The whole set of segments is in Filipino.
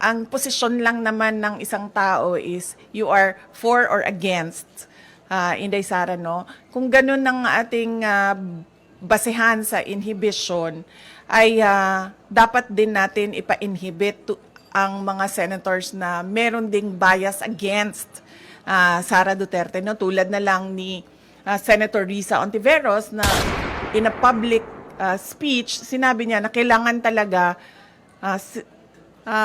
ang posisyon lang naman ng isang tao is you are for or against, Inday Sara, no? Kung ganun ang ating basehan sa inhibition, ay dapat din natin ipa-inhibit ang mga senators na meron ding bias against Sara Duterte, no? Tulad na lang ni Senator Risa Ontiveros na in a public speech, sinabi niya na kailangan talaga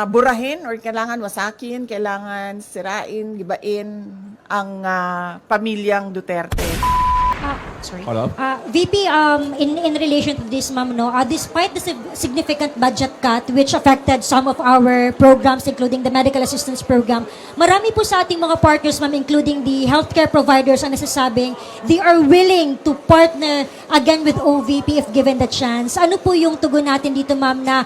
burahin or kailangan wasakin, kailangan sirain, gibain ang pamilyang Duterte. Sorry. Follow up? VP, in relation to this, ma'am, no, despite the significant budget cut which affected some of our programs, including the medical assistance program, marami po sa ating mga partners, ma'am, including the healthcare providers, ang nasasabing they are willing to partner again with OVP if given the chance. Ano po yung tugon natin dito, ma'am, na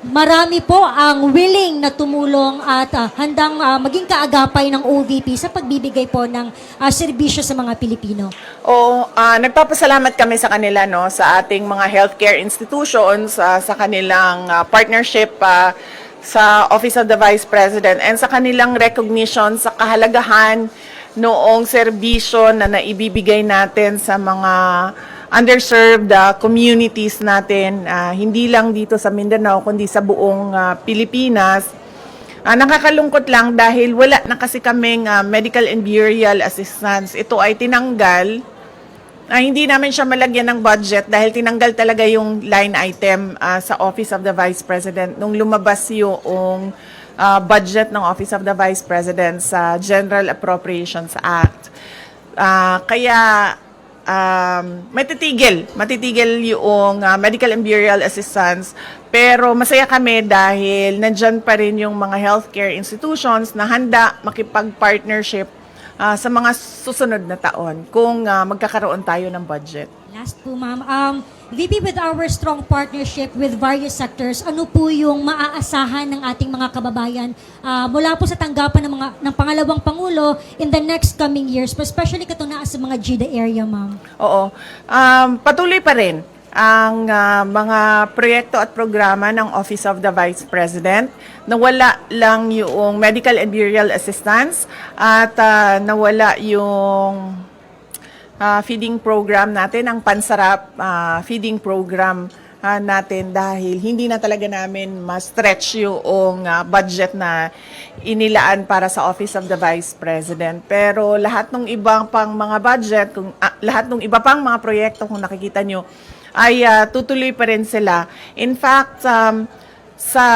marami po ang willing na tumulong at handang maging kaagapay ng OVP sa pagbibigay po ng serbisyo sa mga Pilipino? Nagpapasalamat kami sa kanila, no, sa ating mga healthcare institutions, sa kanilang partnership sa Office of the Vice President and sa kanilang recognition sa kahalagahan noong serbisyo na naibibigay natin sa mga underserved communities natin, hindi lang dito sa Mindanao, kundi sa buong Pilipinas. Nakakalungkot lang dahil wala na kasi kaming medical and burial assistance. Ito ay tinanggal. Hindi namin siya malagyan ng budget dahil tinanggal talaga yung line item sa Office of the Vice President nung lumabas yung budget ng Office of the Vice President sa General Appropriations Act. Kaya matitigil yung medical and burial assistance, pero masaya kami dahil nandyan pa rin yung mga healthcare institutions na handa makipag-partnership sa mga susunod na taon kung magkakaroon tayo ng budget. Last po, ma'am. VP, with our strong partnership with various sectors, ano po yung maaasahan ng ating mga kababayan mula po sa tanggapan ng pangalawang Pangulo in the next coming years, especially katuna sa mga GIDA area, ma'am? Oo. Patuloy pa rin ang mga proyekto at programa ng Office of the Vice President. Nawala lang yung medical and burial assistance at nawala yung feeding program natin, ang Pansarap feeding program natin dahil hindi na talaga namin ma-stretch yung budget na inilaan para sa Office of the Vice President. Pero lahat ng ibang pang mga budget, lahat ng iba pang mga proyekto kung nakikita nyo, ay tutuloy pa rin sila. In fact, sa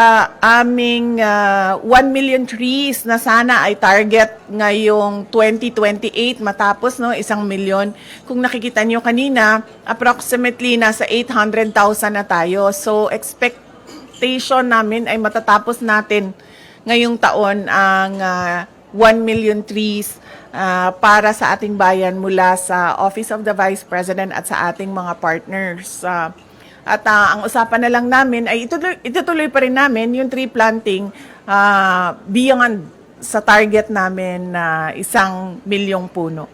aming 1 million trees na sana ay target ngayong 2028 matapos, no, 1 million. Kung nakikita nyo kanina, approximately nasa 800,000 na tayo. So expectation namin ay matatapos natin ngayong taon ang 1 million trees para sa ating bayan mula sa Office of the Vice President at sa ating mga partners. At ang usapan na lang namin ay itutuloy pa rin namin yung tree planting beyond sa target namin na 1 milyong puno.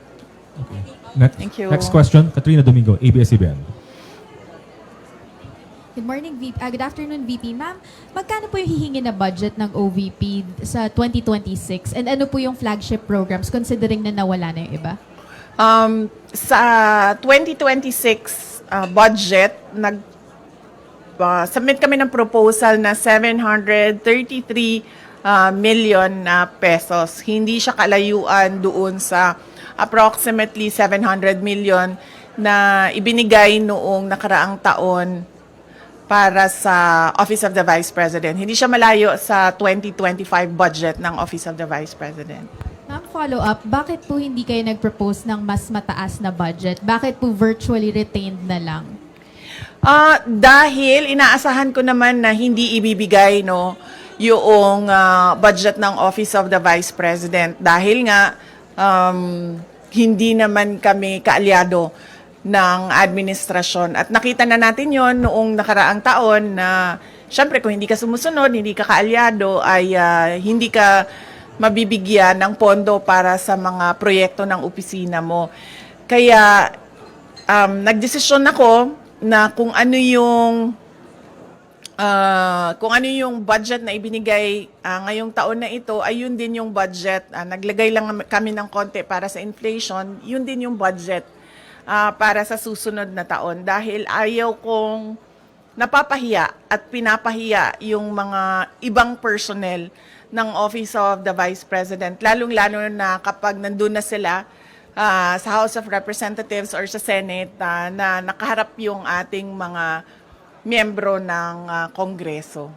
Okay. Next, Thank you. Next question, Katrina Domingo, ABS-CBN. Good morning, VP. Good afternoon, VP. Ma'am, magkano po yung hihingi na budget ng OVP sa 2026? And ano po yung flagship programs considering na nawala na yung iba? Sa 2026 budget, submit kami ng proposal na 733 million pesos. Hindi siya kalayuan doon sa approximately 700 million na ibinigay noong nakaraang taon para sa Office of the Vice President. Hindi siya malayo sa 2025 budget ng Office of the Vice President. Ma'am, follow up, bakit po hindi kayo nag-propose ng mas mataas na budget? Bakit po virtually retained na lang? Dahil inaasahan ko naman na hindi ibibigay, no, yung budget ng Office of the Vice President dahil nga hindi naman kami kaalyado ng administrasyon. At nakita na natin yon noong nakaraang taon na syempre kung hindi ka sumusunod, hindi ka kaalyado, ay hindi ka mabibigyan ng pondo para sa mga proyekto ng opisina mo. Kaya nagdesisyon ako na kung ano yung kung ano yung budget na ibinigay ngayong taon na ito, ay yun din yung budget. Naglagay lang kami ng konti para sa inflation, yun din yung budget para sa susunod na taon. Dahil ayaw kong napapahiya at pinapahiya yung mga ibang personnel ng Office of the Vice President, lalong-lalo na kapag nandun na sila sa House of Representatives or sa Senate na nakaharap yung ating mga miyembro ng Kongreso.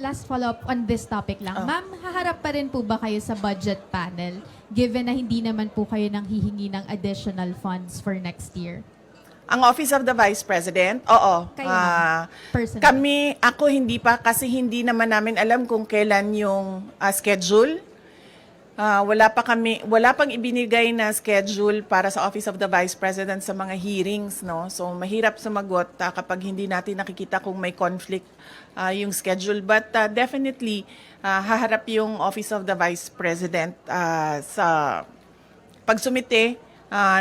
Last follow-up on this topic lang. Ma'am, haharap pa rin po ba kayo sa budget panel given na hindi naman po kayo nang hihingi ng additional funds for next year? Ang Office of the Vice President, oo. Kayo, personally? Ako hindi pa kasi hindi naman namin alam kung kailan yung schedule. Wala pang ibinigay na schedule para sa Office of the Vice President sa mga hearings, no? So mahirap sumagot kapag hindi natin nakikita kung may conflict yung schedule, but definitely haharap yung Office of the Vice President sa pagsumite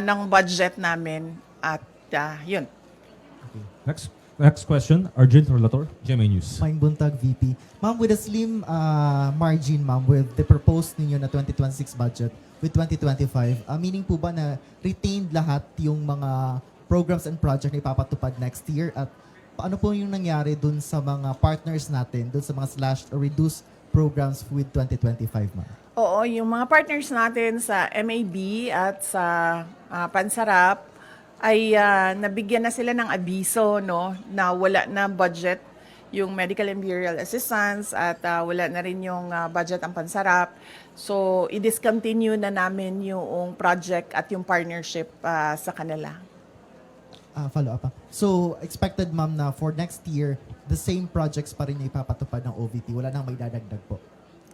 ng budget namin at yun. Okay. Next question, Arjun Relator, GMA News. Mine Buntag, VP. Ma'am, with a slim margin, ma'am, with the proposed ninyo na 2026 budget with 2025, meaning po ba na retained lahat yung mga programs and project na ipapatupad next year? At paano po yung nangyari dun sa mga partners natin, dun sa mga slashed or reduced programs with 2025, ma'am? Oo, yung mga partners natin sa MAB at sa Pansarap ay nabigyan na sila ng abiso, no, na wala na budget yung medical and burial assistance at wala na rin yung budget ang Pansarap. So, i-discontinue na namin yung project at yung partnership sa kanila. Follow up. So, expected, ma'am, na for next year, the same projects pa rin na ipapatupad ng OVP. Wala nang may dadagdag po.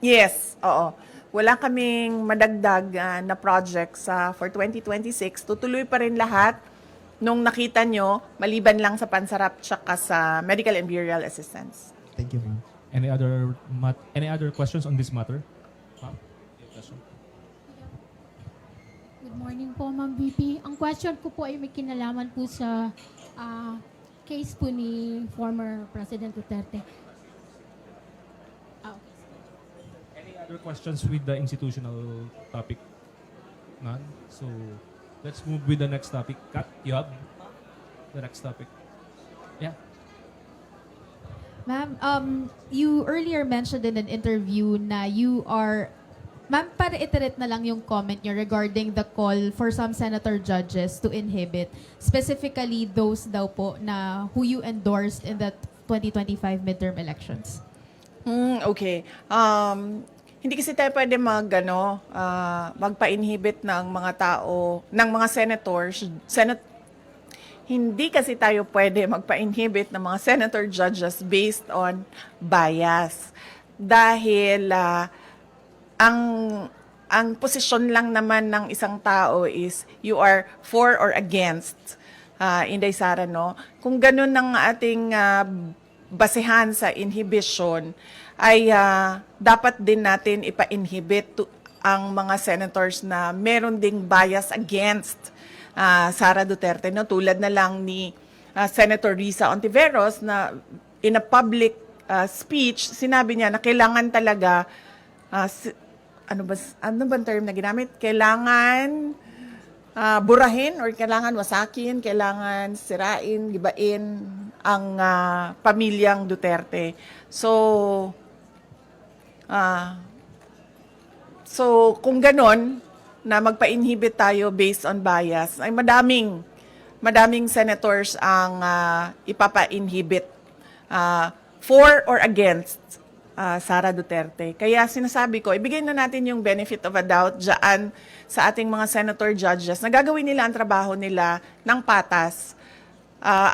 Yes, oo. Wala kaming madagdag na projects for 2026. Tutuloy pa rin lahat nung nakita nyo, maliban lang sa Pansarap tsaka sa medical and burial assistance. Thank you, ma'am. Any other questions on this matter? Ma'am? Question? Good morning po, Ma'am VP. Ang question ko po ay may kinalaman po sa case po ni former President Duterte. Any other questions with the institutional topic? None? So, let's move with the next topic. Kat, you have the next topic. Yeah. Ma'am, you earlier mentioned in an interview na you are... Ma'am, para iterate na lang yung comment nyo regarding the call for some senator judges to inhibit, specifically those daw po na who you endorsed in the 2025 midterm elections. Okay. Hindi kasi tayo pwede magpa-inhibit ng mga tao, ng mga senators, hindi kasi tayo pwede magpa-inhibit ng mga senator judges based on bias. Dahil ang posisyon lang naman ng isang tao is you are for or against, Inday Sara, no? Kung ganun ang ating basehan sa inhibition, ay dapat din natin ipa-inhibit ang mga senators na meron ding bias against Sara Duterte, no? Tulad na lang ni Senator Risa Ontiveros na in a public speech, sinabi niya na kailangan talaga, ano ba term na ginamit? Kailangan burahin or kailangan wasakin, kailangan sirain, gibain ang pamilyang Duterte. So kung ganon, na magpa-inhibit tayo based on bias, ay madaming senators ang ipapa-inhibit for or against Sara Duterte. Kaya sinasabi ko, ibigay na natin yung benefit of a doubt dyan sa ating mga senator judges na gagawin nila ang trabaho nila ng patas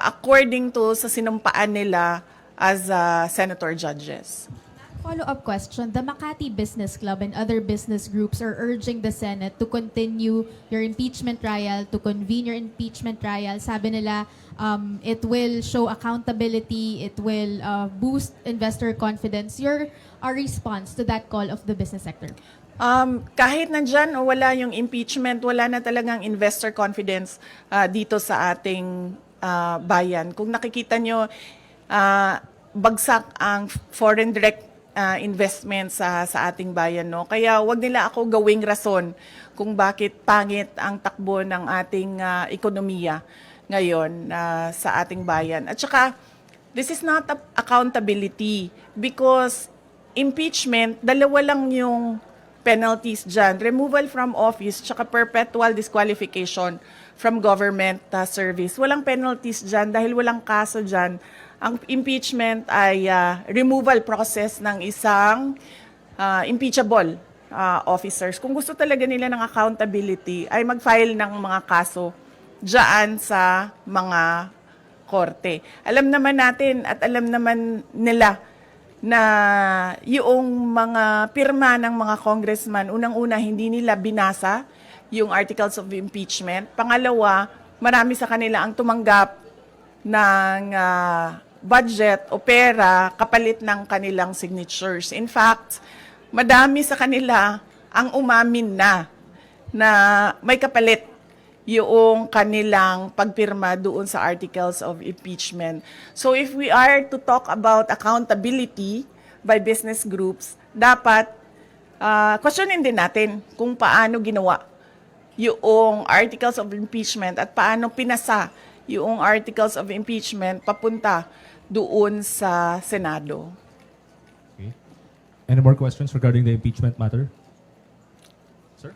according to sa sinumpaan nila as senator judges. Follow-up question. The Makati Business Club and other business groups are urging the Senate to continue your impeachment trial, to convene your impeachment trial. Sabi nila, it will show accountability, it will boost investor confidence. Your response to that call of the business sector? Kahit nandyan o wala yung impeachment, wala na talagang investor confidence dito sa ating bayan. Kung nakikita nyo, bagsak ang foreign direct investment sa ating bayan, no? Kaya wag nila ako gawing rason kung bakit pangit ang takbo ng ating ekonomiya ngayon sa ating bayan. At saka, this is not accountability because impeachment, dalawa lang yung penalties dyan. Removal from office, tsaka perpetual disqualification from government service. Walang penalties dyan dahil walang kaso dyan. Ang impeachment ay removal process ng isang impeachable officers. Kung gusto talaga nila ng accountability, ay mag-file ng mga kaso dyan sa mga korte. Alam naman natin at alam naman nila na yung mga pirma ng mga congressman, unang-una, hindi nila binasa yung articles of impeachment. Pangalawa, marami sa kanila ang tumanggap ng budget o pera kapalit ng kanilang signatures. In fact, madami sa kanila ang umamin na may kapalit yung kanilang pagpirma doon sa articles of impeachment. So if we are to talk about accountability by business groups, dapat questionin din natin kung paano ginawa yung articles of impeachment at paano pinasa yung articles of impeachment papunta doon sa Senado. Okay. Any more questions regarding the impeachment matter? Sir?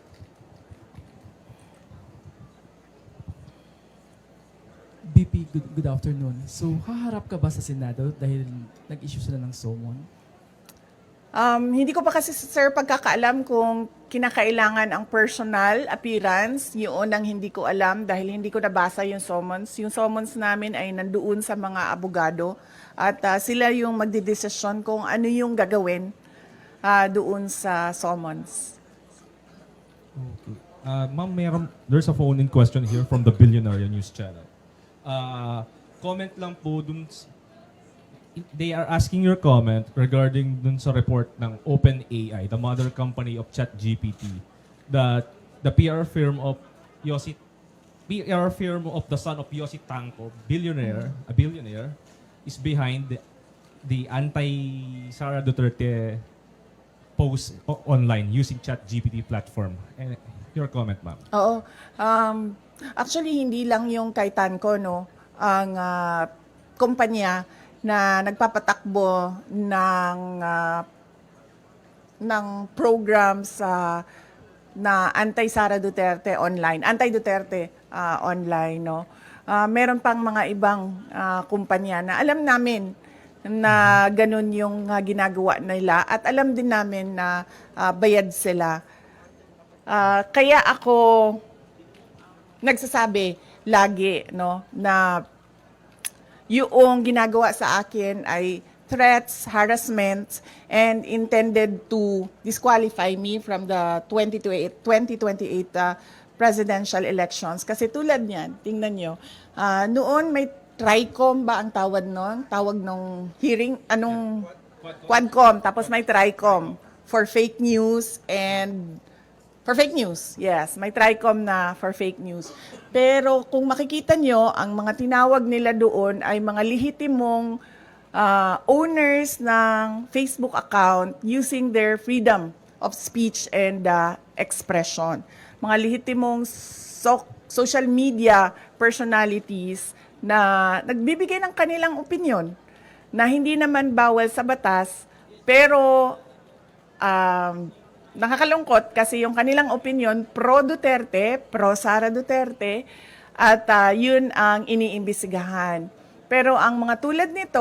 BP, good afternoon. So, haharap ka ba sa Senado dahil nag-issue sila ng summon? Hindi ko pa kasi, sir, pagkakaalam kung kinakailangan ang personal appearance. Yun ang hindi ko alam dahil hindi ko nabasa yung summons. Yung summons namin ay nandoon sa mga abogado at sila yung magdidesisyon kung ano yung gagawin doon sa summons. Okay. Ma'am, there's a phone-in question here from the Billionaire News Channel. Comment lang po dun, they are asking your comment regarding dun sa report ng OpenAI, the mother company of ChatGPT, that the PR firm of the son of Yossi Tanco, a billionaire, is behind the anti-Sara Duterte post online using ChatGPT platform. And your comment, ma'am. Oo. Actually, hindi lang yung kay Tanco, no? Ang kumpanya na nagpapatakbo ng programs na anti-Sara Duterte online, anti-Duterte online, no? Meron pang mga ibang kumpanya na alam namin na ganun yung ginagawa nila at alam din namin na bayad sila. Kaya ako nagsasabi lagi, no, na yung ginagawa sa akin ay threats, harassment, and intended to disqualify me from the 2028 presidential elections. Kasi tulad niyan, tingnan nyo, noon may TRICOM ba ang tawag noon? Tawag nung hearing, Quadcom, tapos may TRICOM for fake news and for fake news, yes. May TRICOM na for fake news. Pero kung makikita nyo, ang mga tinawag nila doon ay mga lehitimong owners ng Facebook account using their freedom of speech and expression. Mga lehitimong social media personalities na nagbibigay ng kanilang opinion na hindi naman bawal sa batas, pero nakakalungkot kasi yung kanilang opinion pro-Duterte, pro-Sara Duterte, at yun ang iniimbestigahan. Pero ang mga tulad nito,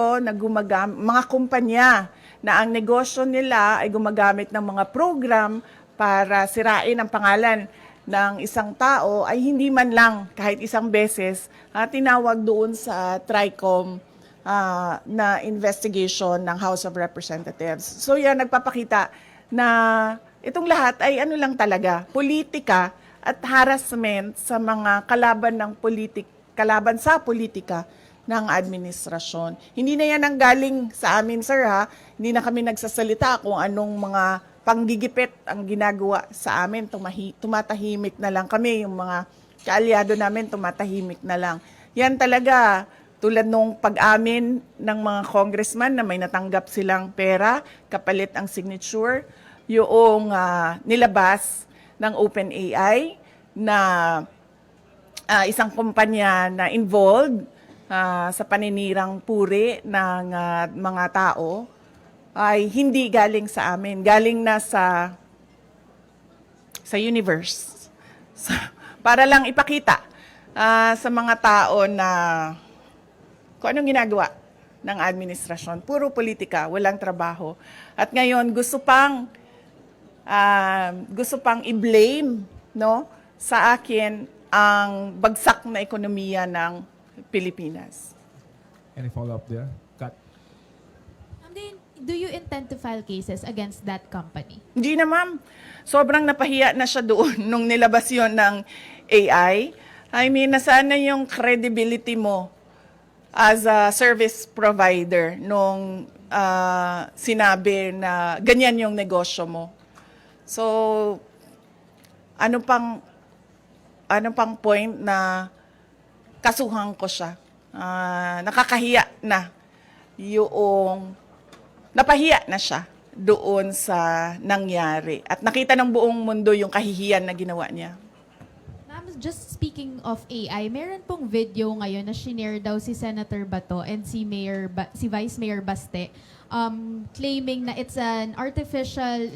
mga kumpanya na ang negosyo nila ay gumagamit ng mga program para sirain ang pangalan ng isang tao, ay hindi man lang kahit isang beses tinawag doon sa TRICOM na investigation ng House of Representatives. So yan, nagpapakita na itong lahat ay ano lang talaga, politika at harassment sa mga kalaban sa politika ng administrasyon. Hindi na yan ang galing sa amin, sir, ha? Hindi na kami nagsasalita kung anong mga panggigipit ang ginagawa sa amin. Tumatahimik na lang kami, yung mga kaalyado namin tumatahimik na lang. Yan talaga, tulad nung pag-amin ng mga congressman na may natanggap silang pera, kapalit ang signature, yung nilabas ng OpenAI na isang kumpanya na involved sa paninirang puri ng mga tao ay hindi galing sa amin, galing na sa universe. So, para lang ipakita sa mga tao na kung anong ginagawa ng administrasyon. Puro politika, walang trabaho. At ngayon, gusto pang i-blame, no, sa akin ang bagsak na ekonomiya ng Pilipinas. Any follow-up there? Kat? Do you intend to file cases against that company? Hindi na, ma'am. Sobrang napahiya na siya doon nung nilabas yon ng AI. I mean, nasaan na yung credibility mo as a service provider nung sinabi na ganyan yung negosyo mo. So, ano pang point na kasuhan ko siya? Nakakahiya na napahiya na siya doon sa nangyari. At nakita ng buong mundo yung kahihiyan na ginawa niya. Ma'am, just speaking of AI, meron pong video ngayon na shinare daw si Senator Bato and si Vice Mayor Baste claiming na it's an artificial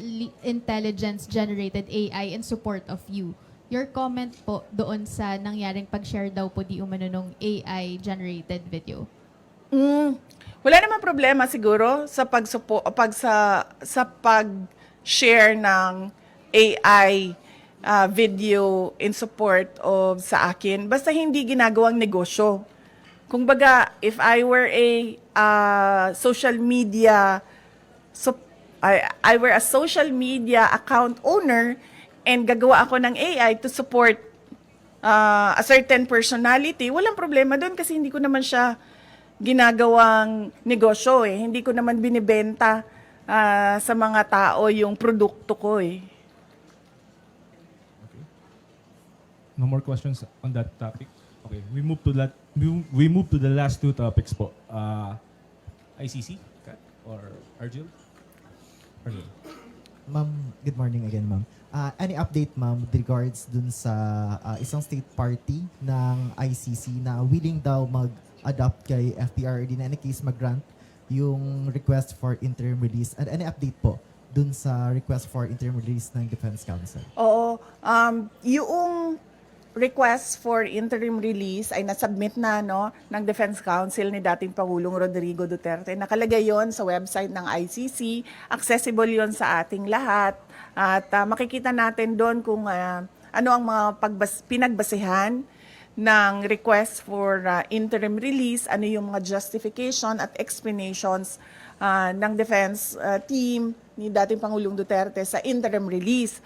intelligence generated AI in support of you. Your comment po doon sa nangyaring pag-share daw po di umano nung AI generated video. Wala namang problema siguro sa pag-share ng AI video in support of sa akin. Basta hindi ginagawang negosyo. Kung baga, if I were a social media account owner and gagawa ako ng AI to support a certain personality, walang problema doon kasi hindi ko naman siya ginagawang negosyo eh. Hindi ko naman binibenta sa mga tao yung produkto ko eh. No more questions on that topic? Okay, we move to the last two topics po. ICC, Kat, or Arjil? Arjil. Ma'am, good morning again, ma'am. Any update, ma'am, with regards dun sa isang state party ng ICC na willing daw mag-adopt kay FPRD na any case mag-grant yung request for interim release? And any update po dun sa request for interim release ng Defense Council? Oo. Yung request for interim release ay nasubmit na ng Defense Council ni dating Pangulong Rodrigo Duterte. Nakalagay yon sa website ng ICC. Accessible yon sa ating lahat. At makikita natin doon kung ano ang mga pinagbasehan ng request for interim release, ano yung mga justification at explanations ng defense team ni dating Pangulong Duterte sa interim release.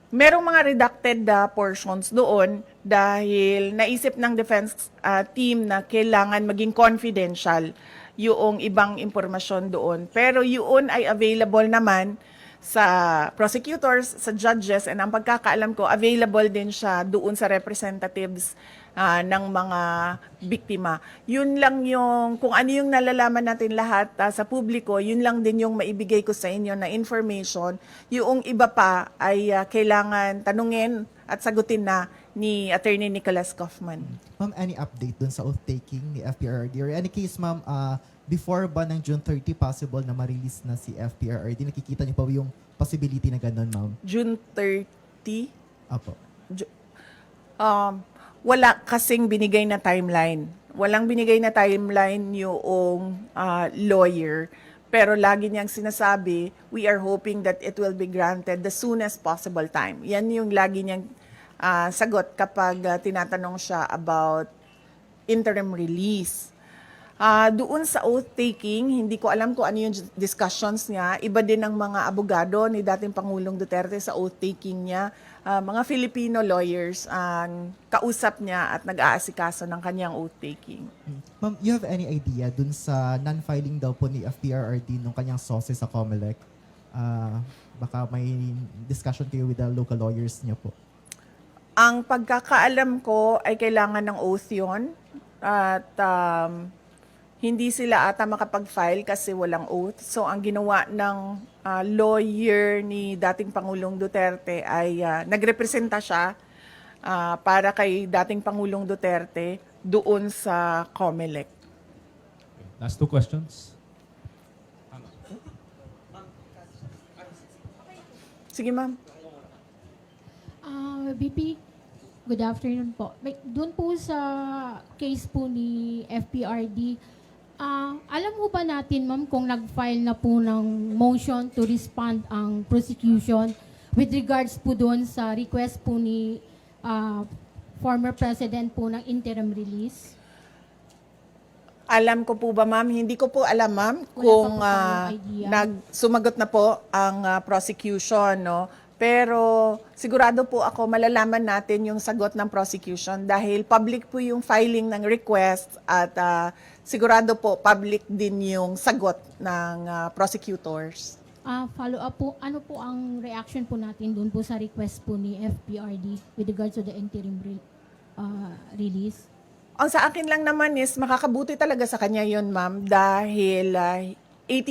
Merong mga redacted portions doon dahil naisip ng defense team na kailangan maging confidential yung ibang impormasyon doon. Pero yun ay available naman sa prosecutors, sa judges, and ang pagkakaalam ko, available din siya doon sa representatives ng mga biktima. Yun lang yung, kung ano yung nalalaman natin lahat sa publiko, yun lang din yung maibigay ko sa inyo na information. Yung iba pa ay kailangan tanungin at sagutin na ni Attorney Nicholas Kaufman. Ma'am, any update dun sa oath-taking ni FPRRD? Or any case, ma'am, before ba ng June 30 possible na ma-release na si FPRRD? Nakikita niyo pa yung possibility na gano'n, ma'am? June 30? Apo. Wala kasing binigay na timeline. Walang binigay na timeline yung lawyer. Pero lagi niyang sinasabi, we are hoping that it will be granted the soonest possible time. Yan yung lagi niyang sagot kapag tinatanong siya about interim release. Doon sa oath-taking, hindi ko alam kung ano yung discussions niya. Iba din ang mga abogado ni dating Pangulong Duterte sa oath-taking niya. Mga Filipino lawyers ang kausap niya at nag-aasikaso ng kanyang oath-taking. Ma'am, you have any idea dun sa non-filing daw po ni FPRRD nung kanyang sources sa COMELEC? Baka may discussion kayo with the local lawyers niya po. Ang pagkakaalam ko ay kailangan ng oath yun. At hindi sila ata makapag-file kasi walang oath. So ang ginawa ng lawyer ni dating Pangulong Duterte ay nagrepresenta siya para kay dating Pangulong Duterte doon sa COMELEC. Last two questions. Sige, ma'am. VP, good afternoon po. Doon po sa case po ni FPRD, alam mo ba natin, ma'am, kung nag-file na po ng motion to respond ang prosecution with regards po doon sa request po ni former president po ng interim release? Alam ko po ba, ma'am? Hindi ko po alam, ma'am, Wala kung pa po tayong idea. sumagot na po ang prosecution, no? Pero sigurado po ako malalaman natin yung sagot ng prosecution dahil public po yung filing ng request at sigurado po public din yung sagot ng prosecutors. Follow up po, ano po ang reaction po natin doon po sa request po ni FPRD with regards to the interim release? Ang sa akin lang naman is makakabuti talaga sa kanya yun, ma'am, dahil 80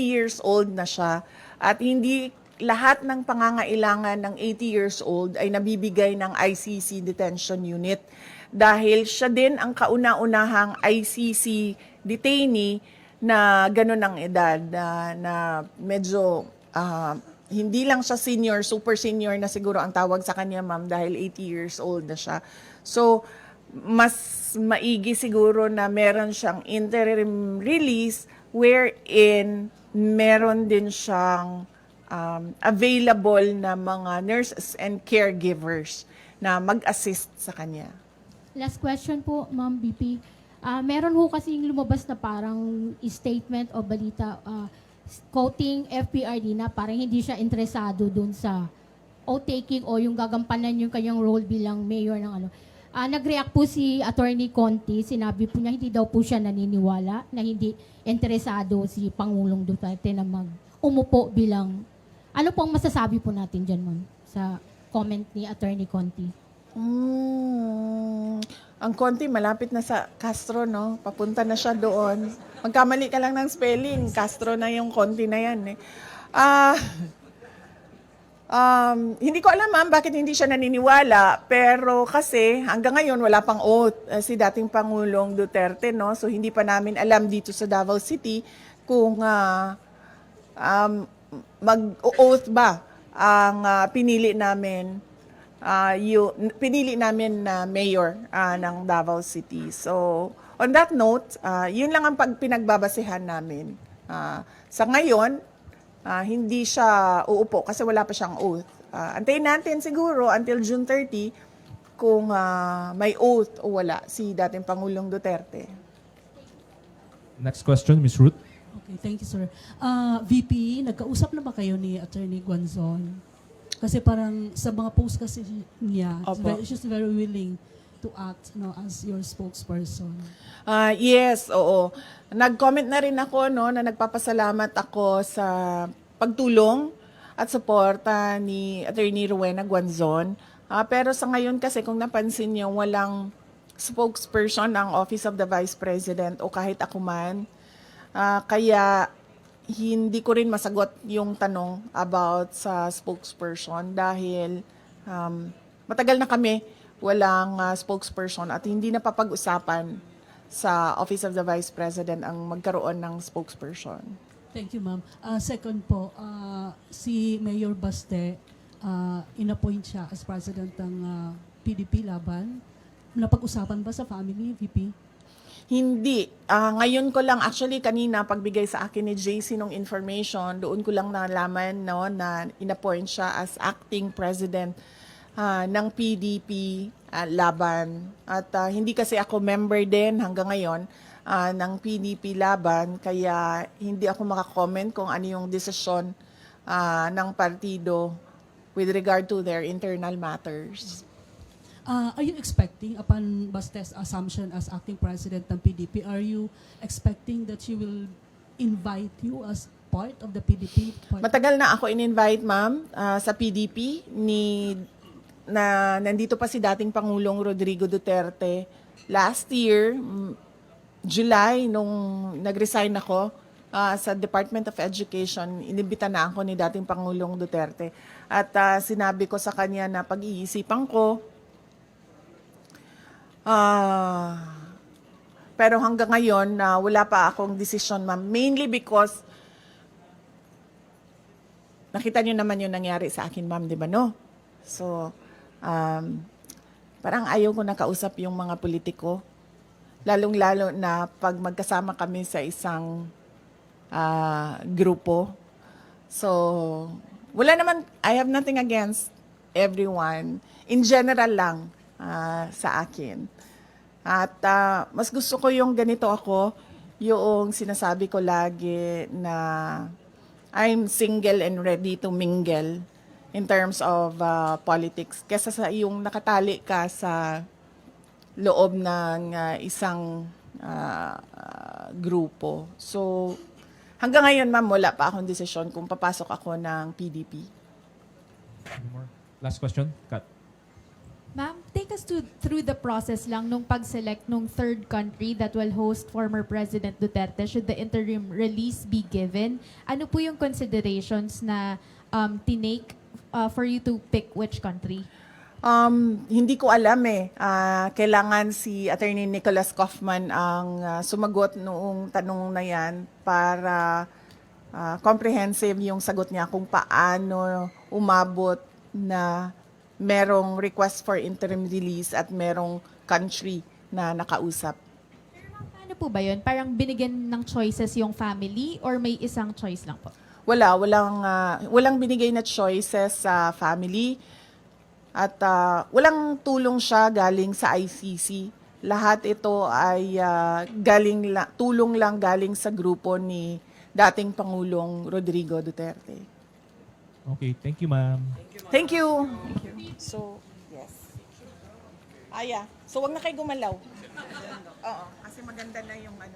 years old na siya at hindi lahat ng pangangailangan ng 80 years old ay nabibigay ng ICC detention unit dahil siya din ang kauna-unahang ICC detainee na ganun ang edad na medyo hindi lang siya senior, super senior na siguro ang tawag sa kanya, ma'am, dahil 80 years old na siya. So, mas maigi siguro na meron siyang interim release wherein meron din siyang available na mga nurses and caregivers na mag-assist sa kanya. Last question po, Ma'am BP. Meron ho kasing lumabas na parang statement o balita quoting FPRD na parang hindi siya interesado dun sa oath-taking o yung gagampanan yung kanyang role bilang mayor ng ano. Nag-react po si Attorney Conti, sinabi po niya hindi daw po siya naniniwala na hindi interesado si Pangulong Duterte na umupo bilang. Ano po ang masasabi po natin dyan, ma'am, sa comment ni Attorney Conti? Ang Conti malapit na sa Castro, no? Papunta na siya doon. Magkamali ka lang ng spelling, Castro na yung Conti na yan, eh. Hindi ko alam, ma'am, bakit hindi siya naniniwala, pero kasi hanggang ngayon wala pang oath si dating Pangulong Duterte, no? So hindi pa namin alam dito sa Davao City kung mag-oath ba ang pinili namin na mayor ng Davao City. So on that note, yun lang ang pinagbabasehan namin. Sa ngayon, hindi siya uupo kasi wala pa siyang oath. Antayin natin siguro until June 30 kung may oath o wala si dating Pangulong Duterte. Next question, Ms. Ruth. Okay, thank you, sir. VP, nagkausap na ba kayo ni Attorney Guanzon? Kasi parang sa mga post kasi niya, Opo. she's very willing to act as your spokesperson. Yes, oo. Nag-comment na rin ako, no, na nagpapasalamat ako sa pagtulong at suporta ni Attorney Rowena Guanzon. Pero sa ngayon kasi kung napansin niyo, walang spokesperson ang Office of the Vice President o kahit ako man. Kaya hindi ko rin masagot yung tanong about sa spokesperson dahil matagal na kami walang spokesperson at hindi na papag-usapan sa Office of the Vice President ang magkaroon ng spokesperson. Thank you, ma'am. Second po, si Mayor Baste, inappoint siya as president ng PDP Laban. Napag-usapan ba sa family, VP? Hindi. Ngayon ko lang, actually kanina pagbigay sa akin ni JC ng information, doon ko lang nalaman, no, na inappoint siya as acting president ng PDP Laban. At hindi kasi ako member din hanggang ngayon ng PDP Laban, kaya hindi ako makakomment kung ano yung desisyon ng partido with regard to their internal matters. Are you expecting, upon Baste's assumption as acting president ng PDP, are you expecting that she will invite you as part of the PDP? Matagal na ako in-invite, ma'am, sa PDP na nandito pa si dating Pangulong Rodrigo Duterte. Last year, July, nung nag-resign ako sa Department of Education, inibita na ako ni dating Pangulong Duterte. At sinabi ko sa kanya na pag-iisipan ko, pero hanggang ngayon, wala pa akong decision, ma'am. Mainly because nakita niyo naman yung nangyari sa akin, ma'am, di ba, no? So, parang ayaw ko nakausap yung mga politiko. Lalong-lalo na pag magkasama kami sa isang grupo. So, wala naman, I have nothing against everyone. In general lang sa akin. At mas gusto ko yung ganito ako, yung sinasabi ko lagi na I'm single and ready to mingle in terms of politics. Kesa sa yung nakatali ka sa loob ng isang grupo. So, hanggang ngayon, ma'am, wala pa akong desisyon kung papasok ako ng PDP. Any more? Last question, Kat. Ma'am, take us through the process lang nung pag-select nung third country that will host former President Duterte should the interim release be given. Ano po yung considerations na tinake for you to pick which country? Hindi ko alam eh. Kailangan si Attorney Nicholas Kaufman ang sumagot noong tanong na yan para comprehensive yung sagot niya kung paano umabot na merong request for interim release at merong country na nakausap. Pero ma'am, paano po ba yun? Parang binigyan ng choices yung family or may isang choice lang po? Walang binigay na choices sa family at walang tulong siya galing sa ICC. Lahat ito ay tulong lang galing sa grupo ni dating Pangulong Rodrigo Duterte. Okay, thank you, ma'am. Thank you. So, yes. So wag na kayo gumalaw. Oo, kasi maganda na yung ano.